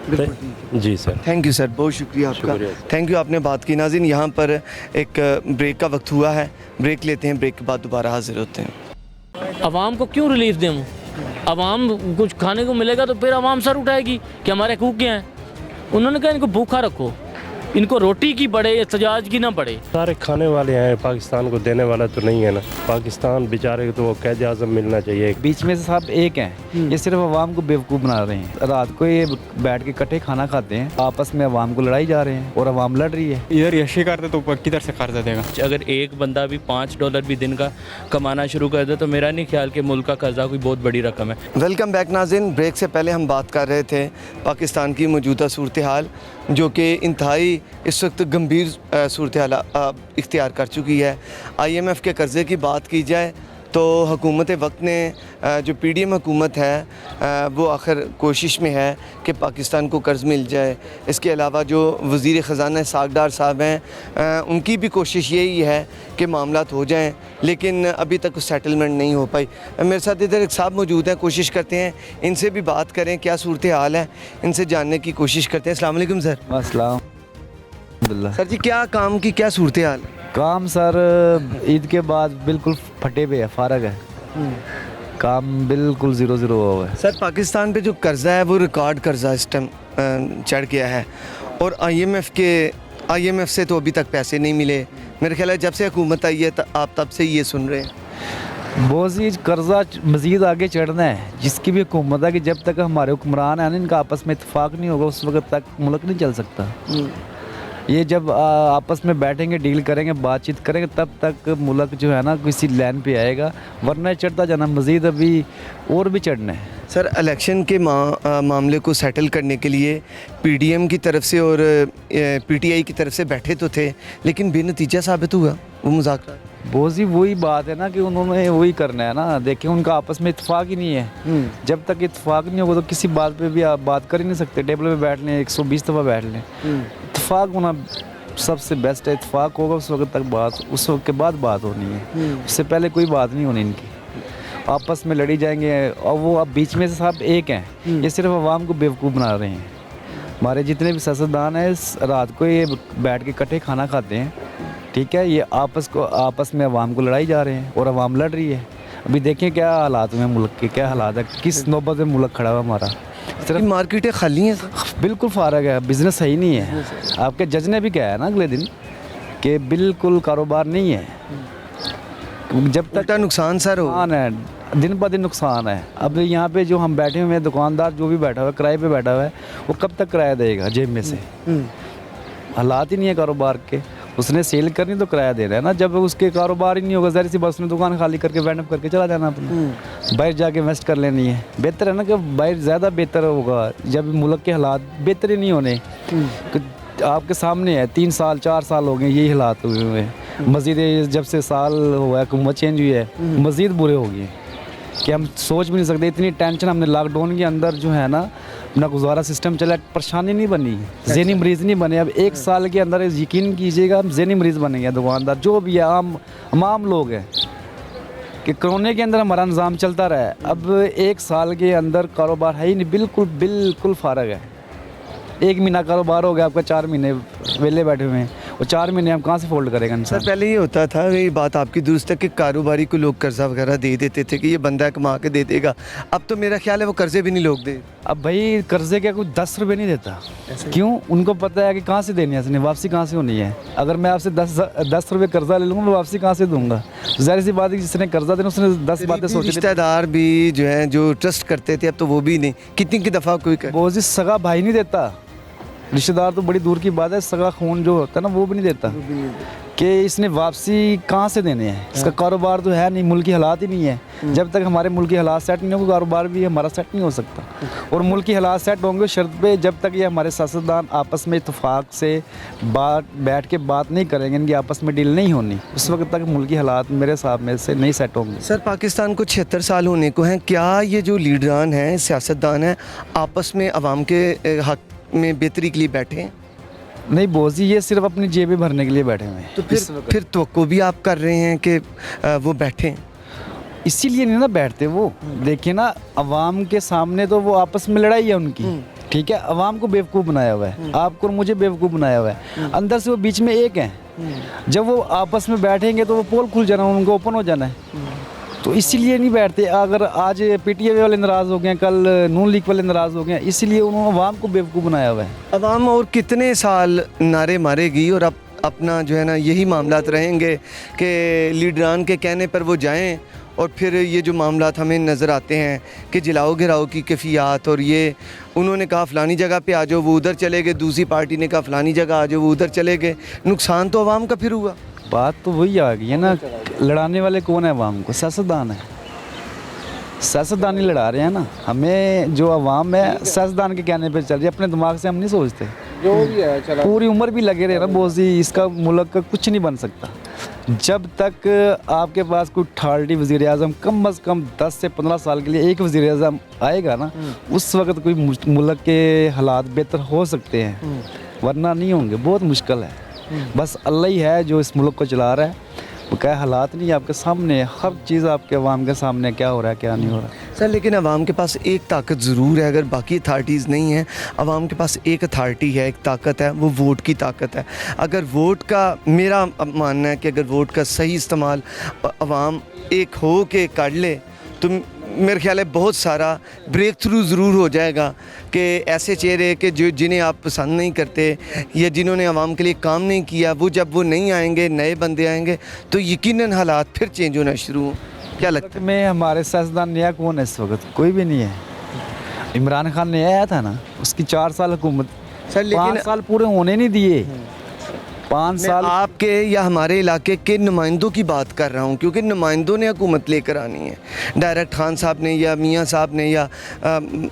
B: जी सर,
F: थैंक यू सर, बहुत शुक्रिया आपका, थैंक यू, आपने बात की। नाज़रीन, यहाँ पर एक ब्रेक का वक्त हुआ है, ब्रेक लेते हैं, ब्रेक के बाद दोबारा हाजिर होते हैं।
A: आवाम को क्यों रिलीफ दें? आवाम कुछ खाने को मिलेगा तो फिर आवाम सर उठाएगी कि हमारे हकूक़ क्या हैं। उन्होंने कहा इनको भूखा रखो, इनको रोटी की पड़े या सजाज की ना पड़े।
B: सारे खाने वाले हैं, पाकिस्तान को देने वाला तो नहीं है ना। पाकिस्तान बेचारे को तो वो कैद आज़म मिलना चाहिए।
C: बीच में से सब एक हैं, ये सिर्फ अवाम को बेवकूफ़ बना रहे हैं। रात को ये बैठ के इकट्ठे खाना खाते हैं, आपस में अवाम को लड़ाई जा रहे हैं और अवाम लड़ रही है।
D: इधर यशी करते तो किधर से कर्जा देगा।
E: अगर एक बंदा भी $5 भी दिन का कमाना शुरू कर दे तो मेरा नहीं ख्याल कि मुल्क का कर्जा कोई बहुत बड़ी रकम है।
F: वेलकम बैक नाज़रीन। ब्रेक से पहले हम बात कर रहे थे पाकिस्तान की मौजूदा सूरत हाल, जो कि इंतहाई इस वक्त गंभीर सूरत हाल इख्तियार कर चुकी है। IMF के कर्ज़े की बात की जाए तो हुकूमत वक्त ने जो PDM हुकूमत है वो आखिर कोशिश में है कि पाकिस्तान को कर्ज़ मिल जाए। इसके अलावा जो वज़ीर ख़जाना इस्हाक़ डार साहब हैं उनकी भी कोशिश यही है कि मामलात हो जाएं, लेकिन अभी तक सेटलमेंट नहीं हो पाई। मेरे साथ इधर एक साहब मौजूद हैं, कोशिश करते हैं इनसे भी बात करें, क्या सूरत हाल है इनसे जानने की कोशिश करते हैं। अस्सलाम वालेकुम सर।
C: अस्सलाम वालेकुम।
F: सर जी, क्या काम की क्या सूरत हाल?
C: काम सर ईद के बाद बिल्कुल फटे पे है, फारग है, काम बिल्कुल ज़ीरो हुआ है।
F: सर, पाकिस्तान पे जो कर्ज़ा है वो रिकॉर्ड कर्ज़ा इस टाइम चढ़ गया है और IMF से तो अभी तक पैसे नहीं मिले। मेरे ख्याल है जब से हुकूमत आई है आप तब से ये सुन रहे हैं।
C: बहुत सी कर्जा मज़ीद आगे चढ़ना है, जिसकी भी हुकूमत है कि जब तक हमारे हुक्मरान हैं ना इनका आपस में इत्तेफाक नहीं होगा उस वक्त तक मुल्क नहीं चल सकता। ये जब आपस में बैठेंगे, डील करेंगे, बातचीत करेंगे, तब तक मुल्क जो है ना किसी लाइन पे आएगा, वरना चढ़ता जाना मज़ीद अभी और भी चढ़ना है।
F: सर, इलेक्शन के मामले को सेटल करने के लिए PDM की तरफ से और PTI की तरफ से बैठे तो थे, लेकिन बेनतीजा साबित हुआ वो मुज़ाकरा।
C: बहुत सी वही बात है ना कि उन्होंने वही करना है ना। देखिए उनका आपस में इत्तेफाक ही नहीं है। जब तक इत्तेफाक नहीं होगा तो किसी बात पे भी आप बात कर ही नहीं सकते। टेबल पे बैठ लें, 120 दफ़ा बैठ लें, इत्तेफाक होना सबसे बेस्ट है। इत्तेफाक होगा उस वक्त तक बात, उस वक्त के बाद बात होनी है, उससे पहले कोई बात नहीं होनी इनकी। आपस में लड़ी जाएंगे और वो अब बीच में से सब एक हैं, ये सिर्फ अवाम को बेवकूफ़ बना रहे हैं। हमारे जितने भी सियासतदान हैं रात को ये बैठ के इकट्ठे खाना खाते हैं, ठीक है, ये आपस में अवाम को लड़ाई जा रहे हैं और अवाम लड़ रही है। अभी देखें क्या हालात में मुल्क के, क्या हालात है, किस नौबत में मुल्क खड़ा हुआ हमारा।
F: सिर्फ मार्केटें खाली हैं सर,
C: बिल्कुल फारग है, बिज़नेस सही नहीं है। आपके जज ने भी कहा है ना अगले दिन कि बिल्कुल कारोबार नहीं है। जब तक
F: नुकसान सर हो
C: है, दिन ब दिन नुकसान है। अब यहाँ पे जो हम बैठे हुए हैं, दुकानदार जो भी बैठा हुआ है, किराए पे बैठा हुआ है, वो कब तक किराया देगा जेब में से? हालात ही नहीं है कारोबार के। उसने सेल करनी तो किराया दे रहा है ना। जब उसके कारोबार ही नहीं होगा, ज़ाहिर सी बात उसने दुकान खाली करके वैंड अप करके चला जाना अपना, बाहर जाके इन्वेस्ट कर लेनी है। बेहतर है ना कि बाहर ज़्यादा बेहतर होगा जब मुल्क के हालात बेहतर ही नहीं होने। आपके सामने है 3 साल 4 साल हो गए यही हालात हुए हुए हैं। मज़ीद जब से साल हुआ है, हुकूमत चेंज हुई है, मज़ीद बुरे हो गए कि हम सोच भी नहीं सकते। इतनी टेंशन हमने लॉकडाउन के अंदर जो है ना अपना गुजारा सिस्टम चला, परेशानी नहीं बनी, ज़हनी मरीज़ नहीं बने। अब 1 साल के अंदर यकीन कीजिएगा हम ज़हनी मरीज़ बनेंगे। दुकानदार जो भी है, आम लोग हैं कि कोरोना के अंदर हमारा निज़ाम चलता रहा है। अब 1 साल के अंदर कारोबार है ही नहीं, बिल्कुल फारग है। 1 महीना कारोबार हो गया आपका, 4 महीने वेले बैठे हुए हैं, और 4 महीने हम कहाँ से फोल्ड करेगा इंसान?
F: सर, पहले ये होता था, ये बात आपकी दुरुस्त है कि कारोबारी को लोग कर्जा वगैरह दे देते थे कि ये बंदा कमा के दे देगा। अब तो मेरा ख्याल है वो कर्जे भी नहीं लोग दे।
C: अब भाई कर्जे क्या, कुछ 10 रुपये नहीं देता। क्यों? उनको पता है कि कहाँ से देनी है, इसने वापसी कहाँ से होनी है। अगर मैं आपसे 10 रुपये कर्जा ले लूँगा, मैं वापसी कहाँ से दूंगा? ज़ाहिर सी बात है, जिसने कर्जा देना उसने 10 बातें सोची।
F: रिश्तेदार भी जो है जो ट्रस्ट करते थे, अब तो वो भी नहीं। कितनी की दफ़ा कोई
C: वो जी सगा भाई नहीं देता, रिश्तेदार तो बड़ी दूर की बात है, सगा खून जो होता है ना वो भी नहीं देता कि इसने वापसी कहाँ से देने हैं। इसका कारोबार तो है नहीं, मुल्क की हालात ही नहीं है। जब तक हमारे मुल्क की हालात सेट नहीं होंगे, कारोबार भी हमारा सेट नहीं हो सकता। और मुल्क की हालात सेट होंगे शर्त पे, जब तक ये हमारे सियासतदान आपस में इत्तेफाक से बैठ के बात नहीं करेंगे, इनकी आपस में डील नहीं होनी, उस वक्त तक मुल्क की हालात मेरे हिसाब में से नहीं सेट होंगे।
F: सर, पाकिस्तान को 76 साल होने को हैं, क्या ये जो लीडरान हैं, सियासतदान हैं, आपस में अवाम के हक में बेहतरी के लिए बैठे हैं?
C: नहीं बोझी, ये सिर्फ अपनी जेबें भरने के लिए बैठे हुए हैं।
F: तो फिर तो भी आप कर रहे हैं कि वो बैठें?
C: इसीलिए नहीं ना बैठते वो। देखिए ना, अवाम के सामने तो वो आपस में लड़ाई है उनकी, ठीक है। अवाम को बेवकूफ़ बनाया हुआ है, आपको और मुझे बेवकूफ़ बनाया हुआ है। अंदर से वो बीच में एक हैं। जब वो आपस में बैठेंगे तो वो पोल खुल जाना, उनको ओपन हो जाना है। तो इसीलिए नहीं बैठते। अगर आज पीटीआई वाले नाराज़ हो गए, कल नून लीग वाले नाराज़ हो गए, इसीलिए उन्होंने अवाम को बेवकूफ़ बनाया हुआ है।
F: अवाम और कितने साल नारे मारेगी और अब अपना जो है ना यही मामलात रहेंगे कि लीडरान के कहने पर वो जाएं और फिर ये जो मामलात हमें नज़र आते हैं कि जलाओ गिराओ की कैफियत, और ये उन्होंने कहा फ़लानी जगह पे आ जाओ वो उधर चले गए, दूसरी पार्टी ने कहा फ़लानी जगह आ जाओ वो उधर चले गए, नुकसान तो अवाम का फिर हुआ।
C: बात तो वही आ गई है ना, लड़ाने वाले कौन है अवाम को? सियासतदान है, सियासतदान ही लड़ा रहे हैं ना हमें। जो अवाम है सियासतदान के कहने पे चल रही है, अपने दिमाग से हम नहीं सोचते। जो भी है चला पूरी उम्र भी लगे रहे ना बहुत सी, इसका मुल्क का कुछ नहीं बन सकता। जब तक आपके पास कोई अथॉरिटी वज़ीर आज़म कम अज़ कम 10 से 15 साल के लिए एक वज़ीर आज़म आएगा ना, उस वक्त कोई मुल्क के हालात बेहतर हो सकते हैं, वरना नहीं होंगे, बहुत मुश्किल है। बस अल्लाह ही है जो इस मुल्क को चला रहा है। वो क्या हालात नहीं आपके सामने, हर चीज़ आपके अवाम के सामने, क्या हो रहा है क्या नहीं हो रहा है।
F: सर लेकिन अवाम के पास एक ताकत ज़रूर है, अगर बाकी अथॉरिटीज़ नहीं हैं, अवाम के पास एक अथॉरिटी है, एक ताकत है, वो वोट की ताकत है। अगर वोट का, मेरा मानना है कि अगर वोट का सही इस्तेमाल अवाम एक हो के कर ले तो मेरे ख्याल है बहुत सारा ब्रेक थ्रू ज़रूर हो जाएगा कि ऐसे चेहरे कि जो जिन्हें आप पसंद नहीं करते या जिन्होंने आवाम के लिए काम नहीं किया, वो जब वो नहीं आएंगे, नए बंदे आएंगे तो यकीनन हालात फिर चेंज होना शुरू हो। क्या लगता है?
C: में हमारे सियासतदान नया कौन है इस वक्त? कोई भी नहीं है। इमरान खान ने आया था ना, उसकी 4 साल हुकूमत,
F: सर लेकिन
C: 5 साल पूरे होने नहीं दिए। 5 साल
F: आपके या हमारे इलाके के नुमाइंदों की बात कर रहा हूँ, क्योंकि नुमाइंदों ने हुकूमत लेकर आनी है। डायरेक्ट खान साहब ने या मियाँ साहब ने या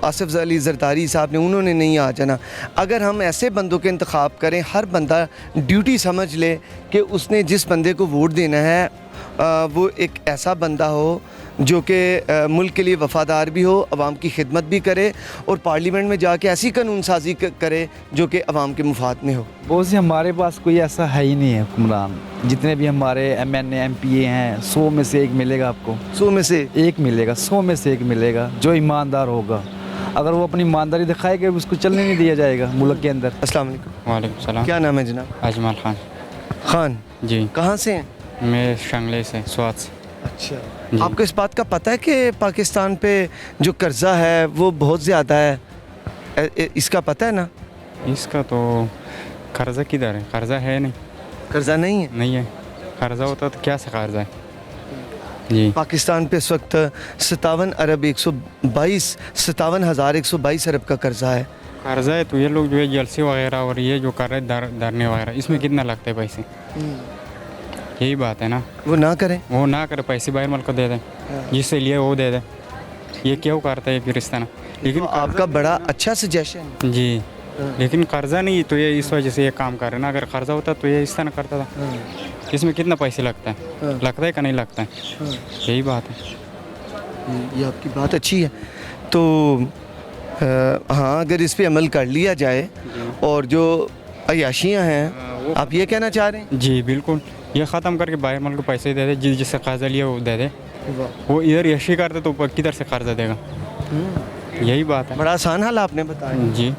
F: आसिफ अली जरदारी साहब ने, उन्होंने नहीं आ जाना। अगर हम ऐसे बंदों के इंतखाब करें, हर बंदा ड्यूटी समझ ले कि उसने जिस बंदे को वोट देना है वो एक ऐसा बंदा हो जो कि मुल्क के लिए वफ़ादार भी हो, अवाम की खिदमत भी करे और पार्लियामेंट में जाके ऐसी कानून साजी करे जो कि अवाम के मुफाद में हो।
C: बहुत सी हमारे पास कोई ऐसा है ही नहीं है हुक्मरान। जितने भी हमारे MNA MPA हैं, 100 में से 1 मिलेगा आपको,
F: 100 में से
C: 1 मिलेगा, 100 में से 1 मिलेगा जो ईमानदार होगा। अगर वो अपनी ईमानदारी दिखाएगा उसको चलने नहीं दिया जाएगा मुल्क के अंदर।
F: अस्सलाम वालेकुम।
D: वालेकुम सलाम।
F: क्या नाम है जनाब?
D: अजमल खान।
F: खान
D: जी,
F: कहाँ से हैं?
D: मैं शंगले से, स्वात से।
F: अच्छा, आपको इस बात का पता है कि पाकिस्तान पे जो कर्जा है वो बहुत ज़्यादा है? इसका पता है ना?
D: इसका तो कर्जा किधर है? कर्जा है नहीं,
F: कर्जा नहीं है।
D: नहीं है। कर्जा होता तो क्या सा कर्जा है? जी,
F: पाकिस्तान पे इस वक्त 57,122 अरब का कर्जा है।
D: कर्जा है तो ये लोग जो है जलसे वगैरह और ये जो कर रहे हैं धरने वगैरह, इसमें कितना लगता है पैसे? यही बात है ना,
F: वो ना करें।
D: वो ना करे, पैसे बाहर मुल्क को दे दें, जिससे लिए वो दे दें। ये क्यों करता है फिर इस तरह? लेकिन
F: तो आपका बड़ा अच्छा सजेशन है।
D: जी, लेकिन कर्जा नहीं तो ये इस वजह से ये काम कर रहे हैं ना। अगर कर्जा होता तो ये इस तरह करता था। इसमें कितना पैसे लगता है? लगता है कि नहीं लगता है? यही बात है।
F: ये आपकी बात अच्छी है। तो हाँ, अगर इस पे अमल कर लिया जाए और जो अयाशियाँ हैं, आप ये कहना चाह रहे हैं?
D: जी बिल्कुल, ये ख़त्म करके बाहर मुल्क को पैसे दे दे, जिससे कर्जा लिया वो दे दे। वो इधर यशी करते तो किधर से कर्जा देगा? यही बात है।
F: बड़ा आसान हाल आपने बताया।
D: जी,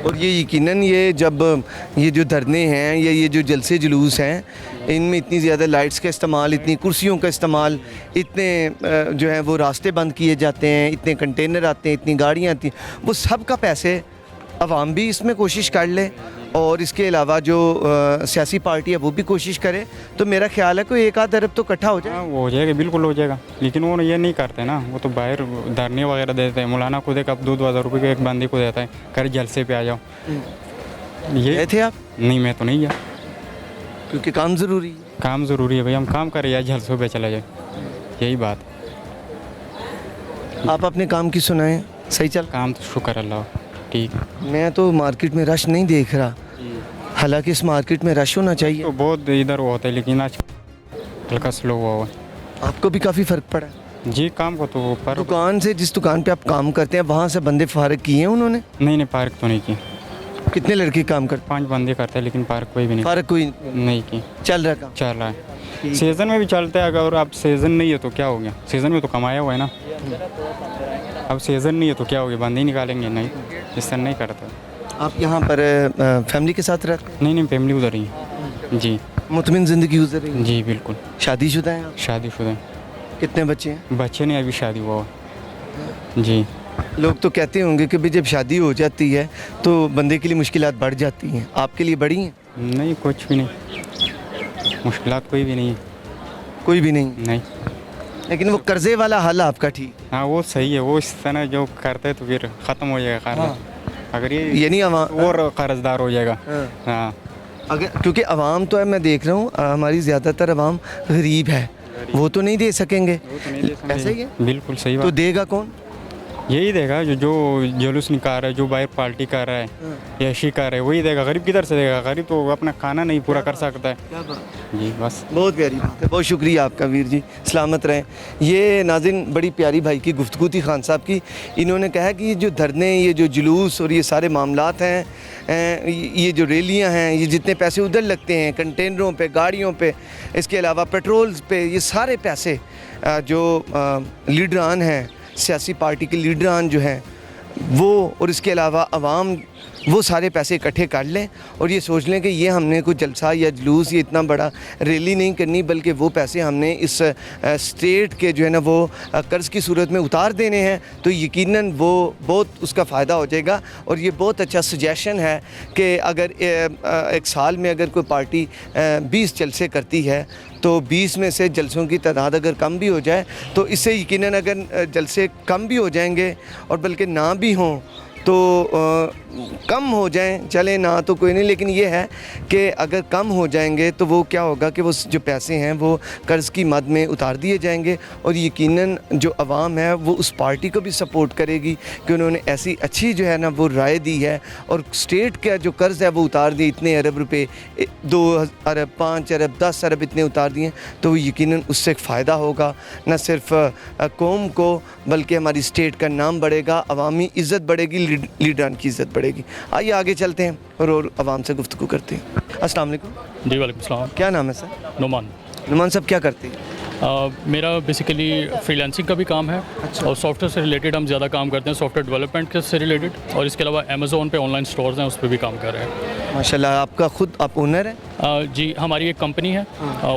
F: और ये यकीनन ये जब ये जो धरने हैं या ये जो जलसे जुलूस हैं, इनमें इतनी ज़्यादा लाइट्स का इस्तेमाल, इतनी कुर्सियों का इस्तेमाल, इतने जो है वो रास्ते बंद किए जाते हैं, इतने कंटेनर आते हैं, इतनी गाड़ियाँ आती हैं, वो सब का पैसे अवाम भी इसमें कोशिश कर ले और इसके अलावा जो सियासी पार्टी है वो भी कोशिश करे, तो मेरा ख्याल है कोई 1 आध अरब तो इकट्ठा हो जाए।
D: हाँ, वो हो जाएगा, बिल्कुल हो जाएगा। लेकिन वो ये नहीं करते ना, वो तो बाहर धरने वगैरह देते हैं। मौलाना खुद एक 2,000 रुपये के एक बंदी को देता है, कर जलसे पे आ जाओ। ये
F: गए थे आप?
D: नहीं, मैं तो नहीं गया,
F: क्योंकि काम ज़रूरी है।
D: काम ज़रूरी है भाई, हम काम करें या जलसों पे चला जाए, यही बात।
F: आप अपने काम की सुनाएं, सही चल?
D: काम तो शुक्र अल्लाह ठीक है।
F: मैं तो मार्केट में रश नहीं देख रहा, हालांकि इस मार्केट में रश होना चाहिए।
D: तो बहुत इधर वो होता है, लेकिन आज हल्का स्लो हुआ हुआ है।
F: आपको भी काफ़ी फ़र्क पड़ा है?
D: जी, काम को तो पर
F: दुकान से, जिस दुकान पे आप काम करते हैं, वहाँ से बंदे फारिग किए हैं उन्होंने?
D: नहीं, पार्क तो नहीं की।
F: कितने लड़के काम करते?
D: 5 बंदे करते हैं, लेकिन पार्क कोई भी नहीं
F: फारिग कोई
D: नहीं की।
F: चल रहा काम?
D: चल रहा है, सीज़न में भी चलता है। अगर अब सीज़न नहीं है तो क्या हो गया? सीज़न में तो कमाया हुआ है ना, अब सीज़न नहीं है तो क्या हो गया? बंदे ही निकालेंगे? नहीं, इस तरह नहीं करता।
F: आप यहाँ पर फैमिली के साथ रहते हैं?
D: नहीं, फैमिली उधर ही है। जी,
F: मुतमिन ज़िंदगी गुजर रही है?
D: जी बिल्कुल।
F: शादीशुदा हैं आप?
D: शादीशुदा।
F: कितने बच्चे हैं?
D: बच्चे नहीं, अभी शादी हुआ हुआ। जी।
F: लोग तो कहते होंगे कि भाई जब शादी हो जाती है तो बंदे के लिए मुश्किलात बढ़ जाती हैं, आपके लिए बढ़ी हैं?
D: नहीं, कुछ भी नहीं, मुश्किलात कोई भी नहीं है।
F: कोई भी नहीं,
D: नहीं।
F: लेकिन वो कर्जे वाला हल आपका ठीक।
D: हाँ, वो सही है, वो इस तरह जो करते तो फिर ख़त्म हो जाएगा कर्ज। अगर
F: ये नहीं
D: और कर्जदार हो जाएगा। हाँ।
F: अगर क्योंकि अवाम तो है, मैं देख रहा हूँ हमारी ज़्यादातर अवाम गरीब है, वो तो नहीं दे सकेंगे।
D: वो तो नहीं दे सकते।
F: ऐसा ही है?
D: बिल्कुल सही
F: तो
D: बात।
F: देगा कौन?
D: यही देगा जो जुलूस निकाल रहा है, जो बाहर पार्टी कर रहा है, यशी कर रहा है, वही देगा। गरीब किधर से देगा? गरीब तो अपना खाना नहीं पूरा कर सकता है। जी बस।
F: बहुत प्यारी बात है, बहुत शुक्रिया आपका वीर जी, सलामत रहें। ये नाज़रीन बड़ी प्यारी भाई की गुफ्तगू थी खान साहब की। इन्होंने कहा कि ये जो धरने, ये जो जुलूस और ये सारे मामलात हैं, ये जो रैलियां हैं, ये जितने पैसे उधर लगते हैं कंटेनरों पे, गाड़ियों पे, इसके अलावा पेट्रोल्स पे, ये सारे पैसे जो लीडरान हैं, सियासी पार्टी के लीडरान जो हैं वो, और इसके अलावा अवाम, वो सारे पैसे इकट्ठे कर लें और ये सोच लें कि ये हमने कोई जलसा या जुलूस, ये इतना बड़ा रैली नहीं करनी, बल्कि वो पैसे हमने इस स्टेट के जो है ना वो कर्ज़ की सूरत में उतार देने हैं, तो यकीनन वो बहुत उसका फ़ायदा हो जाएगा। और ये बहुत अच्छा सजेशन है कि अगर एक साल में अगर कोई पार्टी 20 जलसे करती है तो 20 में से जलसों की तादाद अगर कम भी हो जाए तो इससे यकीनन अगर जलसे कम भी हो जाएंगे और बल्कि ना भी हों तो कम हो जाएं, चले ना तो कोई नहीं, लेकिन ये है कि अगर कम हो जाएंगे तो वो क्या होगा कि वो जो पैसे हैं वो कर्ज़ की मद में उतार दिए जाएंगे और यकीनन जो अवाम है वो उस पार्टी को भी सपोर्ट करेगी कि उन्होंने ऐसी अच्छी जो है ना वो राय दी है और स्टेट का जो कर्ज़ है वो उतार दिए, इतने अरब रुपए, 2 अरब, 5 अरब, 10 अरब इतने उतार दिए, तो वो यकीनन उससे एक फ़ायदा होगा, न सिर्फ कौम को बल्कि हमारी स्टेट का नाम बढ़ेगा, अवामी इज़्ज़त बढ़ेगी, लीडरान की इज़्ज़त बढ़ेगी। आइए आगे चलते हैं और आवाम से गुफ्तगू करते हैं। अस्सलाम वालेकुम।
G: जी वालेकुम सलाम।
F: क्या नाम है सर?
G: नुमान।
F: नुमान साहब क्या करते हैं?
G: मेरा बेसिकली फ्रीलांसिंग का भी काम है। अच्छा। और सॉफ्टवेयर से रिलेटेड हम ज़्यादा काम करते हैं, सॉफ्टवेयर डेवलपमेंट के से रिलेटेड, और इसके अलावा अमेज़ोन पे ऑनलाइन स्टोर्स हैं उस पर भी काम कर रहे हैं।
F: माशाल्लाह, आपका खुद आप ओनर है?
G: जी, हमारी एक कंपनी है,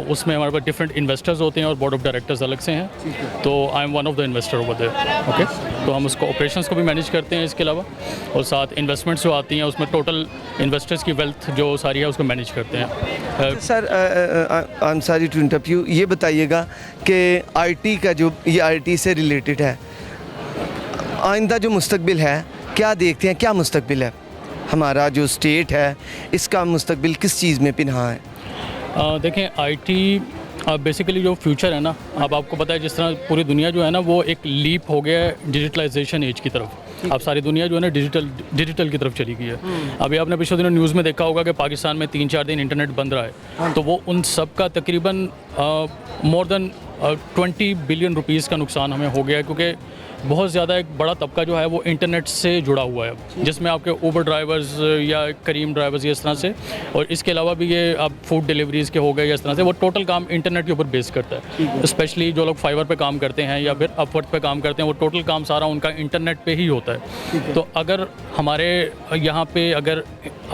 G: उसमें हमारे पास डिफरेंट इन्वेस्टर्स होते हैं और बोर्ड ऑफ डायरेक्टर्स अलग से हैं, तो I am one of the investor over there. Okay, तो हम उसको ऑपरेशंस को भी मैनेज करते हैं इसके अलावा, और साथ इन्वेस्टमेंट्स जो आती हैं उसमें टोटल इन्वेस्टर्स की वेल्थ जो सारी है उसको मैनेज करते हैं।
F: Sir I am sorry to interrupt you, ये बताइएगा कि आईटी का जो, ये आईटी से रिलेटेड है, आइंदा जो मुस्तकबिल है क्या देखते हैं, क्या मुस्तकबिल है हमारा जो स्टेट है, इसका मुस्तकबिल किस चीज़ में पिन्हा है?
G: देखें, आईटी बेसिकली जो फ्यूचर है ना, अब आपको पता है जिस तरह पूरी दुनिया जो है ना वो एक लीप हो गया है डिजिटलाइजेशन एज की तरफ। अब सारी दुनिया जो है ना डिजिटल की तरफ चली गई है। अभी आपने पिछले दिनों न्यूज़ में देखा होगा कि पाकिस्तान में 3-4 दिन इंटरनेट बंद रहा है, तो वो उन सब का तकरीबन मोर देन 20 बिलियन रुपीज़ का नुकसान हमें हो गया है, क्योंकि बहुत ज़्यादा एक बड़ा तबका जो है वो इंटरनेट से जुड़ा हुआ है, जिसमें आपके ऊबर ड्राइवर्स या करीम ड्राइवर्स ये इस तरह से, और इसके अलावा भी ये आप फूड डिलीवरीज़ के हो गए, इस तरह से वो टोटल काम इंटरनेट के ऊपर बेस करता है। स्पेशली जो लोग फाइवर पे काम करते हैं या फिर अपवर्क पे काम करते हैं, वो टोटल काम सारा उनका इंटरनेट पे ही होता है। तो अगर हमारे यहाँ पे अगर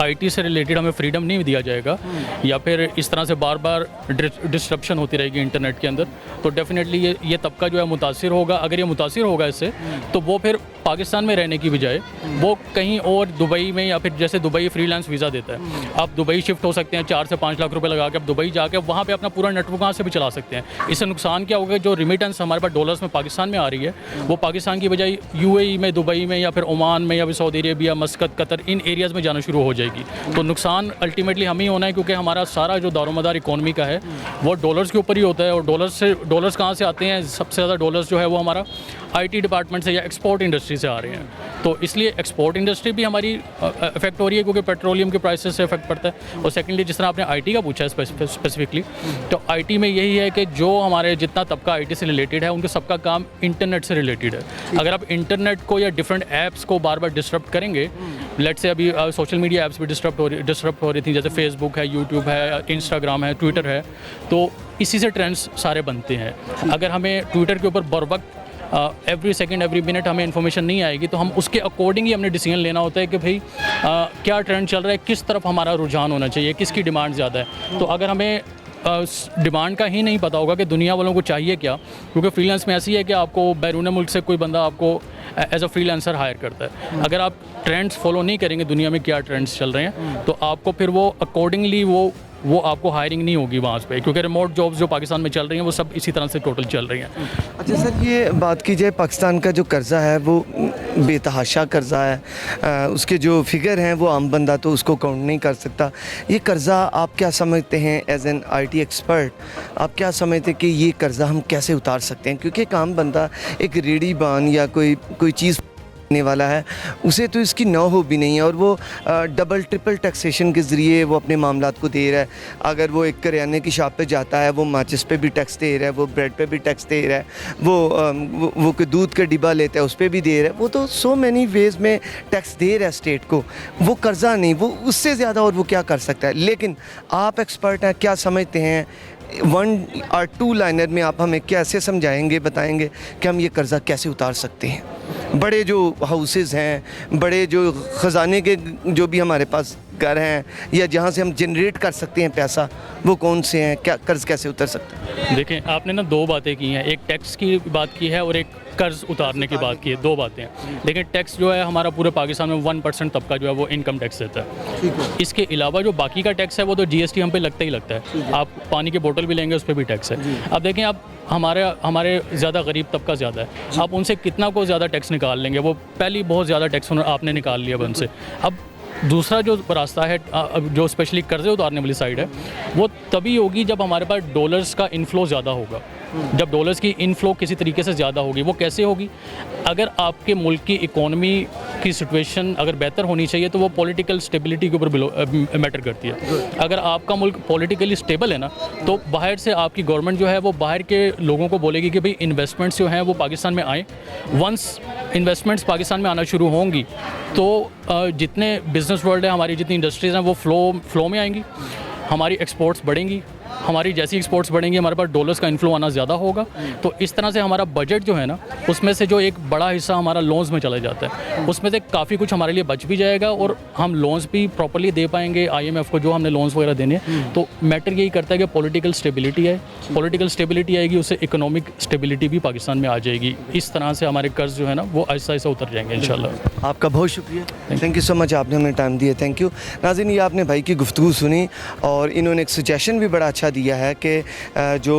G: आईटी से रिलेटेड हमें फ्रीडम नहीं दिया जाएगा या फिर इस तरह से बार बार डिस्ट्रप्शन होती रहेगी इंटरनेट के अंदर, तो डेफिनेटली ये तबका जो है मुतासिर होगा। अगर ये मुतासिर होगा इससे, तो वो फिर पाकिस्तान में रहने की बजाय वो कहीं और दुबई में, या फिर जैसे दुबई फ्रीलांस वीज़ा देता है, आप दुबई शिफ्ट हो सकते हैं, 4 से 5 लाख रुपए लगा के आप दुबई जाके वहाँ पे अपना पूरा नेटवर्क वहाँ से भी चला सकते हैं। इससे नुकसान क्या होगा, जो रिमिटेंस हमारे पास डॉलर्स में पाकिस्तान में आ रही है, वो पाकिस्तान की बजाय यूएई में, दुबई में, या फिर ओमान में, या फिर सऊदी अरेबिया, मस्कत, कतर, इन एरियाज़ में जाना शुरू हो जाएगी। तो नुकसान अल्टीमेटली हमें ही होना है, क्योंकि हमारा सारा जो दारोमदार इकोनॉमी का है वो डॉलर्स के ऊपर ही होता है, और डॉलर्स कहाँ से आते हैं? सबसे ज़्यादा डॉलर्स जो है वो हमारा आईटी डिपार्टमेंट से या एक्सपोर्ट इंडस्ट्री से आ रहे हैं। तो इसलिए एक्सपोर्ट इंडस्ट्री भी हमारी इफेक्ट हो रही है, क्योंकि पेट्रोलियम के प्राइसेस से इफेक्ट पड़ता है। और सेकेंडली, जिस तरह आपने आईटी का पूछा है स्पेसिफिकली, तो आईटी में यही है कि जो हमारे जितना तबका आईटी से रिलेटेड है, उनके सबका काम इंटरनेट से रिलेटेड है। अगर आप इंटरनेट को या डिफरेंट ऐप्स को बार बार डिस्टर्ब करेंगे, लेट्स से अभी सोशल मीडिया ऐप्स भी डिस्टर्ब हो रही थी, जैसे फेसबुक है, यूट्यूब है, इंस्टाग्राम है, ट्विटर है, तो इसी से ट्रेंड्स सारे बनते हैं। अगर हमें ट्विटर के ऊपर बर वक्त एवरी सेकंड एवरी मिनट हमें इन्फॉर्मेशन नहीं आएगी, तो हम उसके अकॉर्डिंग ही हमने डिसीजन लेना होता है कि भाई क्या ट्रेंड चल रहा है, किस तरफ हमारा रुझान होना चाहिए, किसकी डिमांड ज़्यादा है। तो अगर हमें डिमांड का ही नहीं पता होगा कि दुनिया वालों को चाहिए क्या, क्योंकि फ्रीलांस में ऐसी है कि आपको बैरून मुल्क से कोई बंदा आपको एज अ फ्रीलांसर हायर करता है। अगर आप ट्रेंड्स फॉलो नहीं करेंगे दुनिया में क्या ट्रेंड्स चल रहे हैं, तो आपको फिर वो अकॉर्डिंगली वो आपको हायरिंग नहीं होगी वहाँ पे, क्योंकि रिमोट जॉब्स जो पाकिस्तान में चल रही हैं वो सब इसी तरह से टोटल चल रही हैं।
F: अच्छा सर, ये बात की जाए पाकिस्तान का जो कर्ज़ा है वो बेतहाशा कर्ज़ा है, उसके जो फिगर हैं वो आम बंदा तो उसको काउंट नहीं कर सकता। ये कर्ज़ा आप क्या समझते हैं एज एन IT एक्सपर्ट, आप क्या समझते हैं कि ये कर्ज़ा हम कैसे उतार सकते हैं? क्योंकि एक आम बंदा एक रेडी बान या कोई चीज़ ने वाला है, उसे तो इसकी न हो भी नहीं है, और वो डबल ट्रिपल टैक्सेशन के ज़रिए वो अपने मामलात को दे रहा है। अगर वो एक करियाने की शॉप पे जाता है, वो माचिस पे भी टैक्स दे रहा है, वो ब्रेड पे भी टैक्स दे रहा है, वो कोई दूध का डिब्बा लेता है उस पर भी दे रहा है। वो तो सो मैनी वेज़ में टैक्स दे रहा है स्टेट को, वो कर्ज़ा नहीं, वो उससे ज़्यादा और वो क्या कर सकता है। लेकिन आप एक्सपर्ट हैं, क्या समझते हैं 1 और 2 लाइनर में आप हमें कैसे समझाएंगे, बताएंगे कि हम ये कर्ज़ा कैसे उतार सकते हैं? बड़े जो हाउसेस हैं, बड़े जो ख़जाने के जो भी हमारे पास घर हैं, या जहाँ से हम जनरेट कर सकते हैं पैसा, वो कौन से हैं? क्या कर्ज़ कैसे उतर सकते हैं?
G: देखें, आपने ना 2 बातें की हैं, एक टैक्स की बात की है और एक कर्ज़ उतारने की बात की है, 2 बातें हैं। लेकिन टैक्स जो है हमारा पूरे पाकिस्तान में 1% तबका जो है वो इनकम टैक्स देता है। इसके अलावा जो बाकी का टैक्स है वो तो GST हम पे लगता ही लगता है। आप पानी की बोतल भी लेंगे उस पर भी टैक्स है। अब देखें, आप हमारे ज़्यादा गरीब तबका ज़्यादा है, आप उनसे कितना को ज़्यादा टैक्स निकाल लेंगे? वो पहले बहुत ज़्यादा टैक्स आपने निकाल लिया उनसे। अब दूसरा जो रास्ता है, जो स्पेशली कर्ज़े उतारने वाली साइड है, वो तभी होगी जब हमारे पास डॉलर्स का इनफ्लो ज़्यादा होगा। जब डॉलर्स की इनफ्लो किसी तरीके से ज़्यादा होगी, वो कैसे होगी? अगर आपके मुल्क की इकोनॉमी की सिचुएशन अगर बेहतर होनी चाहिए तो वो पॉलिटिकल स्टेबिलिटी के ऊपर मैटर करती है। अगर आपका मुल्क पॉलिटिकली स्टेबल है ना, तो बाहर से आपकी गवर्नमेंट जो है वो बाहर के लोगों को बोलेगी कि भाई इन्वेस्टमेंट्स जो हैं वो पाकिस्तान में आए। वंस इन्वेस्टमेंट्स पाकिस्तान में आना शुरू होंगी तो जितने बिजनेस वर्ल्ड है, हमारी जितनी इंडस्ट्रीज़ हैं वो फ्लो में आएंगी, हमारी एक्सपोर्ट्स बढ़ेंगी, हमारी जैसी एक्सपोर्ट्स बढ़ेंगी हमारे पास डॉलर्स का इन्फ्लो आना ज़्यादा होगा। तो इस तरह से हमारा बजट जो है ना, उसमें से जो एक बड़ा हिस्सा हमारा लोन्स में चला जाता है, उसमें से काफ़ी कुछ हमारे लिए बच भी जाएगा और हम लोन्स भी प्रॉपर्ली दे पाएंगे IMF को, जो हमने लोन्स वगैरह देने। तो मैटर यही करता है कि पॉलिटिकल स्टेबिलिटी है, पॉलिटिकल स्टेबिलिटी आएगी, उससे इकोनॉमिक स्टेबिलिटी भी पाकिस्तान में आ जाएगी। इस तरह से हमारे कर्ज जो है ना वो ऐसा ऐसा उतर जाएंगे इंशाल्लाह।
F: आपका बहुत शुक्रिया, थैंक यू सो मच, आपने हमें टाइम दिया, थैंक यू। नाज़रीन, ये आपने भाई की गुफ्तगू सुनी और इन्होंने एक सजेशन भी बड़ा अच्छा दिया है कि जो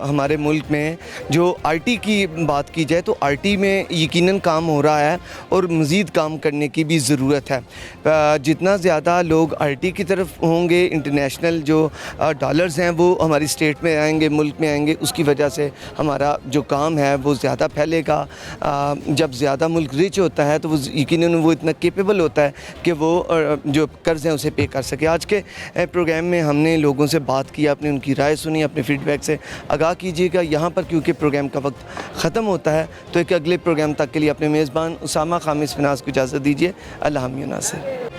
F: हमारे मुल्क में जो IT की बात की जाए तो IT में यकीनन काम हो रहा है और मज़ीद काम करने की भी ज़रूरत है। जितना ज़्यादा लोग IT की तरफ होंगे, इंटरनेशनल जो डॉलर्स हैं वो हमारी स्टेट में आएंगे, मुल्क में आएंगे, उसकी वजह से हमारा जो काम है वो ज़्यादा फैलेगा। जब ज़्यादा मुल्क रिच होता है तो वो यकीनन वो इतना केपेबल होता है कि वो जो कर्ज़ हैं उसे पे कर सके। आज के प्रोग्राम में हमने लोगों से बात की, आपने उनकी राय सुनी, अपने फीडबैक से आगाह कीजिएगा। यहाँ पर क्योंकि प्रोग्राम का वक्त ख़त्म होता है तो एक अगले प्रोग्राम तक के लिए अपने मेज़बान उसामा खामिस फिनास को इजाज़त दीजिए। अल्लाह हामिद नासिर।